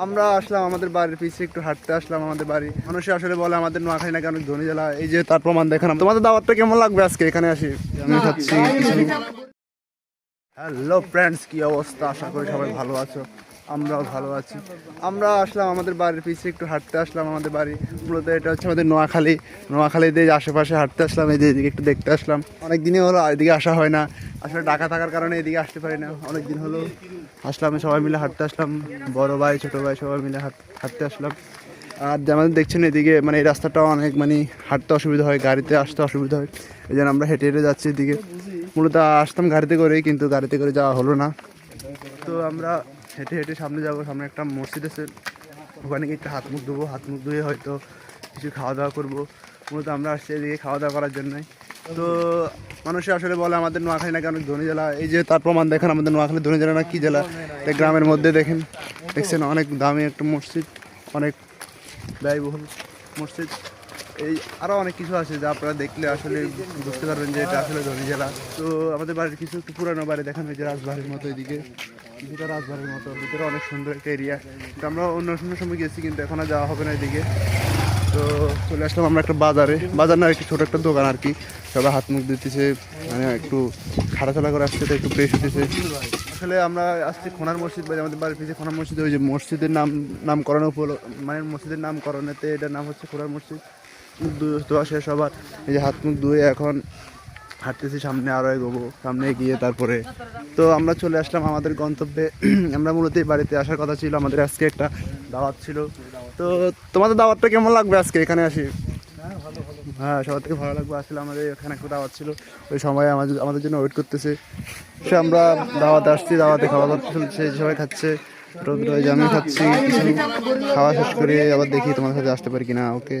আমরা আসলাম আমাদের বাড়ির পিছিয়ে একটু হাঁটতে আসলাম আমাদের বাড়ি। মানুষে আসলে বলে আমাদের নোয়াখালী নাকি অনেক ধনী জেলা, এই যে তার প্রমাণ দেখালাম। তোমাদের দাওয়াতটা কেমন লাগবে আজকে এখানে আসি? আমি খাচ্ছি কিছু। হ্যালো ফ্রেন্ডস, কি অবস্থা? আশা করি সবাই ভালো আছো, আমরাও ভালো আছি। আমরা আসলাম আমাদের বাড়ির পিছিয়ে একটু হাঁটতে আসলাম আমাদের বাড়ি। মূলত এটা হচ্ছে আমাদের নোয়াখালীতে আশেপাশে হাঁটতে আসলাম, এই যে এদিকে একটু দেখতে আসলাম। অনেক দিনই হলো এদিকে আসা হয় না, আসলে ঢাকা থাকার কারণে এদিকে আসতে পারি না। অনেক দিন হলো আসলাম, সবাই মিলে হাঁটতে আসলাম, বড় ভাই ছোটো ভাই সবাই মিলে হাঁটতে আসলাম। আর যেমন দেখছেন এদিকে মানে এই রাস্তাটা অনেক মানে হাঁটতে অসুবিধা হয়, গাড়িতে আসতে অসুবিধা হয়, এই জন্য আমরা হেঁটে হেঁটে যাচ্ছি এদিকে। মূলত আসতাম গাড়িতে করেই, কিন্তু গাড়িতে করে যাওয়া হলো না। তো আমরা হেঁটে হেঁটে সামনে যাবো। সামনে একটা মসজিদ আছে, ওখানে গিয়ে একটু হাত মুখ ধুবো, হাত মুখ ধুয়ে হয়তো কিছু খাওয়া দাওয়া করবো। মূলত আমরা আসছি এদিকে খাওয়া দাওয়া করার জন্যই। তো মানুষে আসলে বলে আমাদের নোয়াখালী নাকি অনেক ধনী জেলা, এই যে তার প্রমাণ দেখেন। আমাদের নোয়াখালী ধনী জেলা না কি জেলা? গ্রামের মধ্যে দেখছেন অনেক দামি একটা মসজিদ, অনেক ব্যয়বহুল মসজিদ। এই আরও অনেক কিছু আছে যা আপনারা দেখলে আসলে বুঝতে পারবেন যে এটা আসলে ধনী জেলা। তো আমাদের বাড়ির কিছু একটু পুরানো বাড়ি দেখানো হয়েছে, রাজবাড়ির মতো। এদিকে কিছুটা রাজবাড়ির মতো, ভিতরে অনেক সুন্দর একটা এরিয়া। কিন্তু আমরা অন্য সময় গেছি, কিন্তু এখন আর যাওয়া হবে না এদিকে। তো চলে আসলাম আমরা একটা বাজার না, একটু ছোটো একটা দোকান আর কি। সবাই হাত মুখ দিতেছে, মানে একটু হাঁটাচলা করে আসছে, তো একটু ফ্রেশ হতেছে। আসলে আমরা আসছি খোনার মসজিদ, বা আমাদের বাড়ির পিছিয়ে খোনার মসজিদ। ওই যে মসজিদের নামকরণ মানে মসজিদের নামকরণেতে এটার নাম হচ্ছে খোনার মসজিদ। দোয়া শেষ সবার, এই যে হাত মুখ ধুয়ে এখন হাঁটতেছি, সামনে আরও এগোবো, সামনে গিয়ে তারপরে তো আমরা চলে আসলাম আমাদের গন্তব্যে। আমরা মূলত এই বাড়িতে আসার কথা ছিল, আমাদের আজকে একটা দাওয়াত ছিল। তো তোমাদের দাওয়াতটা কেমন লাগবে আজকে এখানে আসি? হ্যাঁ, সবার থেকে ভালো লাগবে। আসলে আমাদের এখানে একটা দাওয়াত ছিল, ওই সময় আমাদের জন্য ওয়েট করতেছে। সে আমরা দাওয়াতে আসছি, দাওয়াতে খাওয়া দাওয়া চলছে, সবাই খাচ্ছে, রোদ রয়েছে, আমি খাচ্ছি কিছু। খাওয়া শেষ করে আবার দেখি তোমার সাথে আসতে পারি কিনা। ওকে।